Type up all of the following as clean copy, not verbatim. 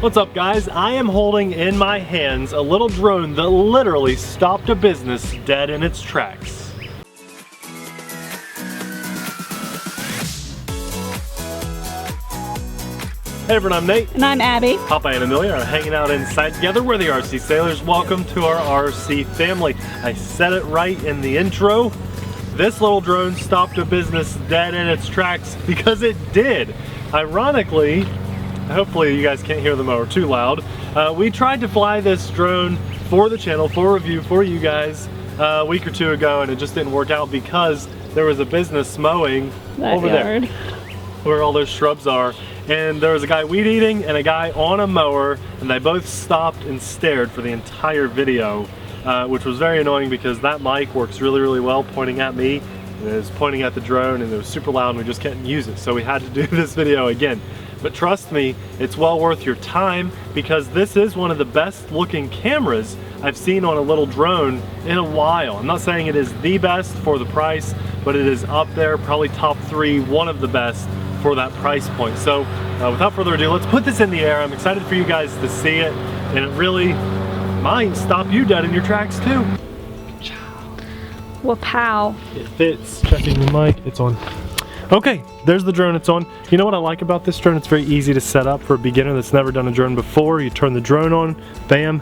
What's up, guys? I am holding in my hands a little drone that literally stopped a business dead in its tracks. Hey everyone, I'm Nate. And I'm Abby. Papa and Amelia are hanging out inside together. We're the RC Sailors. Welcome to our RC family. I said it right in the intro. This little drone stopped a business dead in its tracks because it did. Ironically, hopefully you guys can't hear the mower too loud. We tried to fly this drone for the channel, for review, for you guys a week or two ago, and it just didn't work out because there was a business mowing over there where all those shrubs are. And there was a guy weed eating and a guy on a mower, and they both stopped and stared for the entire video, which was very annoying because that mic works really, really well pointing at me. It was pointing at the drone and it was super loud and we just couldn't use it. So we had to do this video again. But trust me, it's well worth your time because this is one of the best looking cameras I've seen on a little drone in a while. I'm not saying it is the best for the price, but it is up there, probably top 3, one of the best for that price point. So without further ado, let's put this in the air. I'm excited for you guys to see it, and it really might stop you dead in your tracks too. Wow. It fits. Checking the mic, it's on. Okay, there's the drone, it's on. You know what I like about this drone? It's very easy to set up for a beginner that's never done a drone before. You turn the drone on, bam.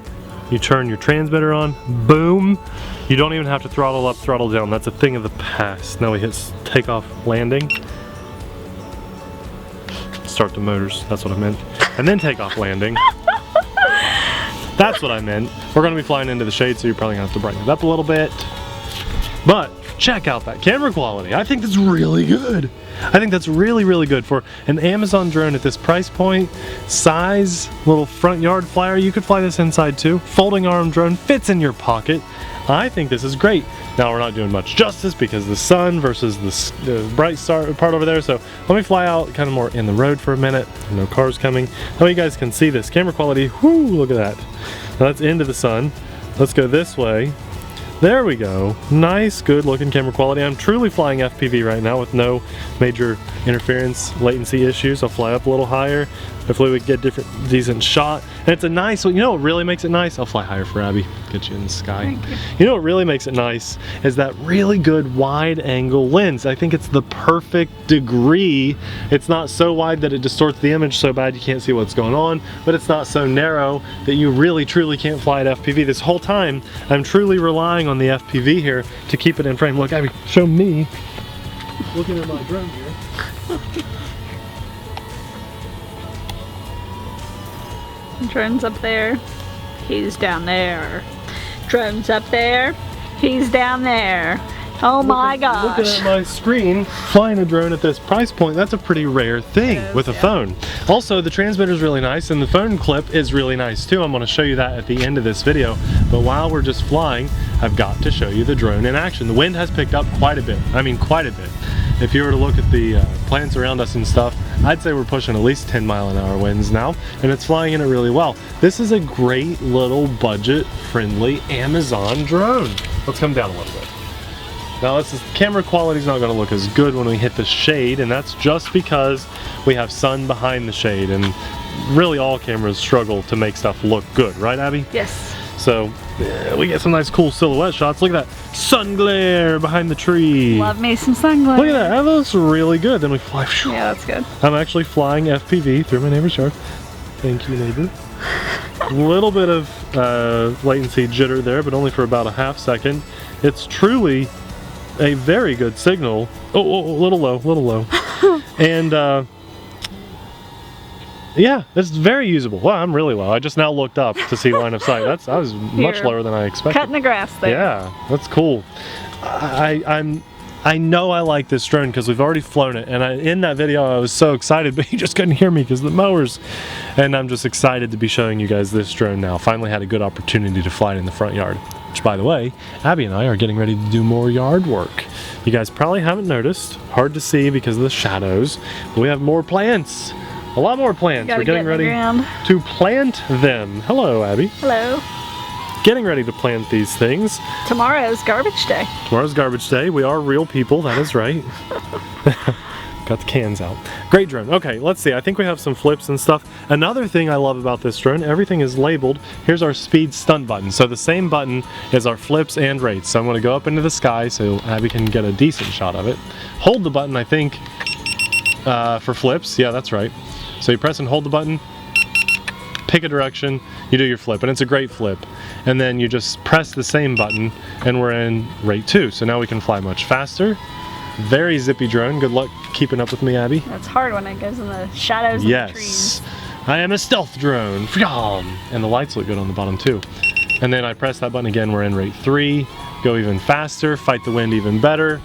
You turn your transmitter on, boom. You don't even have to throttle up, throttle down. That's a thing of the past. Now we hit takeoff, landing. Start the motors, that's what I meant. And then takeoff, landing. That's what I meant. We're gonna be flying into the shade, so you're probably gonna have to brighten it up a little bit. But check out that camera quality. I think that's really good. I think that's really, really good for an Amazon drone at this price point, size, little front yard flyer. You could fly this inside too. Folding arm drone fits in your pocket. I think this is great. Now we're not doing much justice because the sun versus the bright star part over there. So let me fly out kind of more in the road for a minute. No cars coming. Now you guys can see this camera quality. Whoo, look at that. Now that's into the sun. Let's go this way. There we go. Nice, good looking camera quality. I'm truly flying FPV right now with no major interference, latency issues. I'll fly up a little higher. Hopefully we get decent shot. And it's a nice, you know what really makes it nice? I'll fly higher for Abby, get you in the sky. You know what really makes it nice is that really good wide angle lens. I think it's the perfect degree. It's not so wide that it distorts the image so bad you can't see what's going on, but it's not so narrow that you really truly can't fly at FPV. This whole time, I'm truly relying on the FPV here to keep it in frame. Look, Abby, show me looking at my drone here. Drone's up there, he's down there. Drone's up there, he's down there. Oh my gosh. Looking at my screen, flying a drone at this price point, that's a pretty rare thing with a phone. Also, the transmitter is really nice and the phone clip is really nice too. I'm going to show you that at the end of this video. But while we're just flying, I've got to show you the drone in action. The wind has picked up quite a bit. I mean, quite a bit. If you were to look at the plants around us and stuff, I'd say we're pushing at least 10-mile-an-hour winds now, and it's flying in it really well. This is a great little budget-friendly Amazon drone. Let's come down a little bit. Now this camera quality is not going to look as good when we hit the shade, and that's just because we have sun behind the shade, and really all cameras struggle to make stuff look good, right Abby? Yes. So we get some nice cool silhouette shots. Look at that sun glare behind the tree. Love me some sun glare. Look at that, that looks really good. Then we fly. Yeah, that's good. I'm actually flying FPV through my neighbor's yard. Thank you, neighbor. A little bit of latency jitter there, but only for about a half second. It's truly a very good signal. Oh, a little low, little low. And yeah, it's very usable. Wow, I'm really low. I just now looked up to see line of sight. I was much lower than I expected. Cutting the grass there. Yeah, that's cool. I know I like this drone because we've already flown it, and in that video I was so excited, but you just couldn't hear me because of the mowers. And I'm just excited to be showing you guys this drone now. Finally had a good opportunity to fly it in the front yard. Which, by the way, Abby and I are getting ready to do more yard work. You guys probably haven't noticed. Hard to see because of the shadows. But we have more plants. A lot more plants. We're getting ready to plant them. Hello, Abby. Hello. Getting ready to plant these things. Tomorrow's garbage day. Tomorrow's garbage day. We are real people, that is right. got the cans out. Great drone. Okay, let's see. I think we have some flips and stuff. Another thing I love about this drone, everything is labeled. Here's our speed stunt button. So the same button is our flips and rates. So I'm going to go up into the sky so Abby can get a decent shot of it. Hold the button, I think, for flips. Yeah, that's right. So you press and hold the button, pick a direction, you do your flip, and it's a great flip. And then you just press the same button, and we're in rate 2. So now we can fly much faster. Very zippy drone. Good luck keeping up with me, Abby. That's hard when it goes in the shadows of the trees. I am a stealth drone. And the lights look good on the bottom too. And then I press that button again, we're in rate 3. Go even faster, fight the wind even better.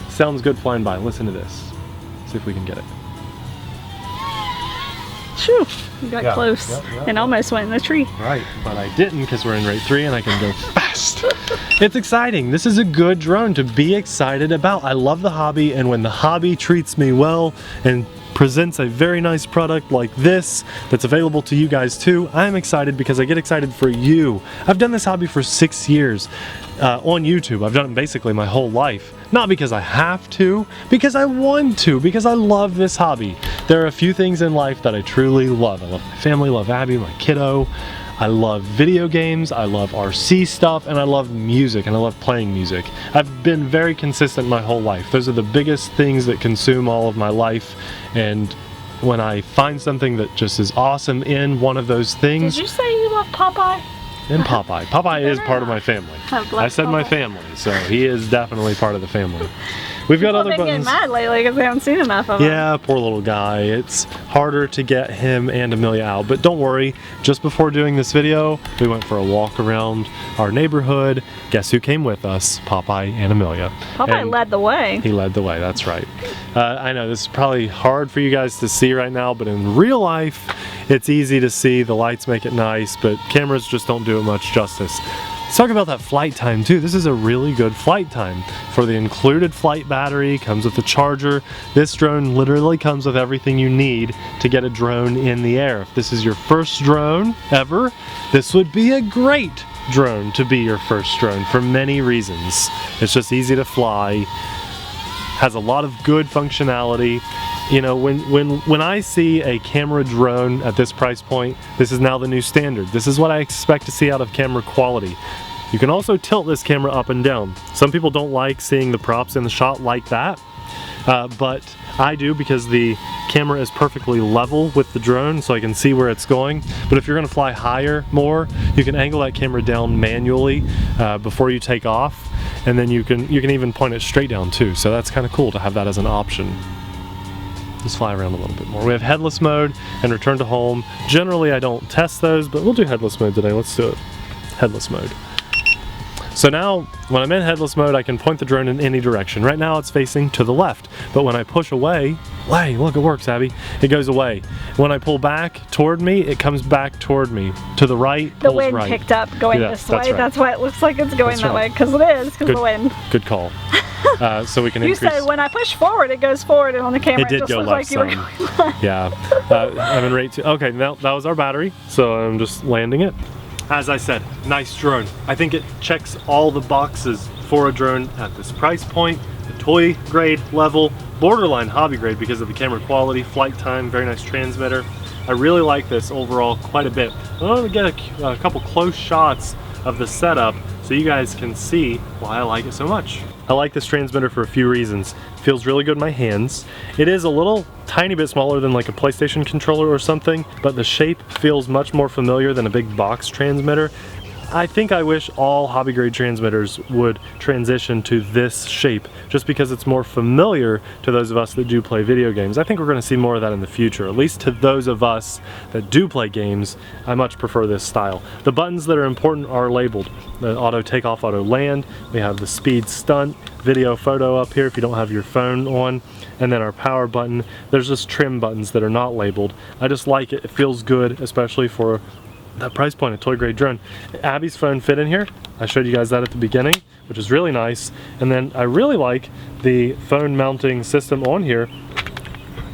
Sounds good flying by. Listen to this. See if we can get it. Phew, you got close and almost went in the tree. Right, but I didn't because we're in rate 3 and I can go fast. It's exciting. This is a good drone to be excited about. I love the hobby, and when the hobby treats me well and presents a very nice product like this that's available to you guys too, I'm excited because I get excited for you. I've done this hobby for 6 years on YouTube. I've done it basically my whole life. Not because I have to, because I want to, because I love this hobby. There are a few things in life that I truly love. I love my family, love Abby, my kiddo. I love video games, I love RC stuff, and I love music, and I love playing music. I've been very consistent my whole life. Those are the biggest things that consume all of my life, and when I find something that just is awesome in one of those things... Did you say you love Popeye? And Popeye. Popeye is part of my family. I said my family, so he is definitely part of the family. We've got other buttons. They've been getting mad lately because they haven't seen enough of him. Yeah, poor little guy. It's harder to get him and Amelia out, but don't worry. Just before doing this video, we went for a walk around our neighborhood. Guess who came with us? Popeye and Amelia. Popeye led the way. He led the way, that's right. I know this is probably hard for you guys to see right now, but in real life, it's easy to see. The lights make it nice, but cameras just don't do it much justice. Let's talk about that flight time too. This is a really good flight time. For the included flight battery, comes with a charger. This drone literally comes with everything you need to get a drone in the air. If this is your first drone ever, this would be a great drone to be your first drone for many reasons. It's just easy to fly, has a lot of good functionality. You know, when I see a camera drone at this price point, this is now the new standard. This is what I expect to see out of camera quality. You can also tilt this camera up and down. Some people don't like seeing the props in the shot like that, but I do because the camera is perfectly level with the drone, so I can see where it's going. But if you're going to fly higher more, you can angle that camera down manually before you take off, and then you can even point it straight down too. So that's kind of cool to have that as an option. Let's fly around a little bit more. We have headless mode and return to home. Generally I don't test those, but we'll do headless mode today. Let's do it. Headless mode. So now, when I'm in headless mode, I can point the drone in any direction. Right now it's facing to the left, but when I push away, hey, look, it works, Abby. It goes away. When I pull back toward me, it comes back toward me. To the right, the wind picked up going this way. That's why it looks like it's going that way, because it is, because of the wind. Good call. So we can you increase... said when I push forward, it goes forward, and on the camera it did go left some. Yeah. I'm in rate 2. Okay, now that was our battery, so I'm just landing it. As I said, nice drone. I think it checks all the boxes for a drone at this price point. The toy grade level, borderline hobby grade because of the camera quality, flight time, very nice transmitter. I really like this overall quite a bit. I want to get a couple close shots of the setup so you guys can see why I like it so much. I like this transmitter for a few reasons. It feels really good in my hands. It is a little tiny bit smaller than like a PlayStation controller or something, but the shape feels much more familiar than a big box transmitter. I think I wish all hobby grade transmitters would transition to this shape just because it's more familiar to those of us that do play video games. I think we're going to see more of that in the future. At least to those of us that do play games, I much prefer this style. The buttons that are important are labeled. The auto takeoff, auto land. We have the speed stunt, video photo up here if you don't have your phone on, and then our power button. There's just trim buttons that are not labeled. I just like it. It feels good, especially for that price point, a toy grade drone. Abby's phone fit in here. I showed you guys that at the beginning, which is really nice. And then I really like the phone mounting system on here.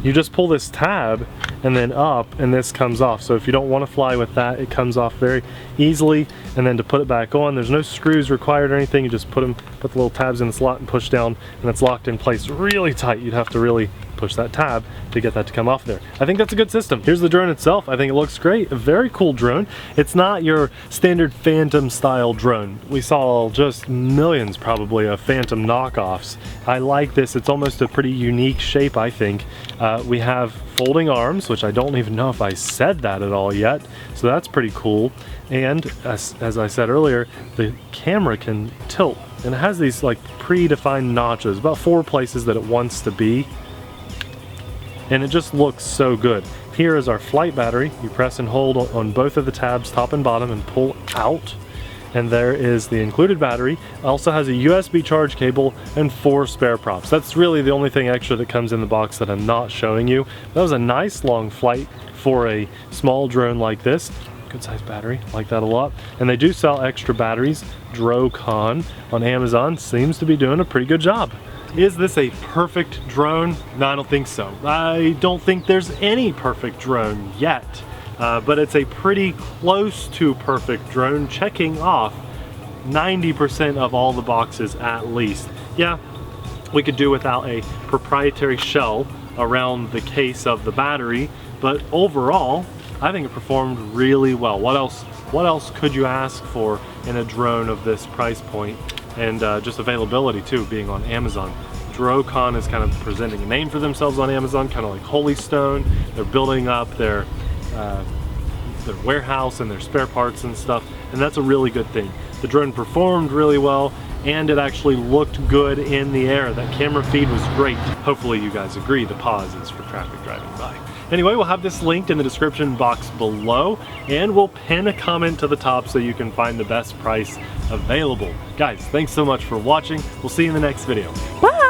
You just pull this tab and then up, and this comes off. So if you don't want to fly with that, it comes off very easily. And then to put it back on, there's no screws required or anything. You just put the little tabs in the slot and push down, and it's locked in place really tight. You'd have to really push that tab to get that to come off there. I think that's a good system. Here's the drone itself. I think it looks great. A very cool drone. It's not your standard Phantom style drone. We saw just millions probably of Phantom knockoffs. I like this. It's almost a pretty unique shape, I think. We have folding arms, which I don't even know if I said that at all yet. So that's pretty cool. And as I said earlier, the camera can tilt. And it has these like predefined notches, about 4 places that it wants to be. And it just looks so good. Here is our flight battery. You press and hold on both of the tabs, top and bottom, and pull out. And there is the included battery. It also has a USB charge cable and 4 spare props. That's really the only thing extra that comes in the box that I'm not showing you. That was a nice long flight for a small drone like this. Good sized battery, like that a lot. And they do sell extra batteries. Drocon on Amazon seems to be doing a pretty good job. Is this a perfect drone? No, I don't think so. I don't think there's any perfect drone yet. But it's a pretty close to perfect drone, checking off 90% of all the boxes at least. Yeah, we could do without a proprietary shell around the case of the battery, but overall, I think it performed really well. What else could you ask for in a drone of this price point? And just availability too, being on Amazon. Drocon is kind of presenting a name for themselves on Amazon, kind of like Holy Stone. They're building up their warehouse and their spare parts and stuff, and that's a really good thing. The drone performed really well, and it actually looked good in the air. That camera feed was great. Hopefully you guys agree the pause is for traffic driving by. Anyway, we'll have this linked in the description box below, and we'll pin a comment to the top so you can find the best price available. Guys, thanks so much for watching. We'll see you in the next video. Woo!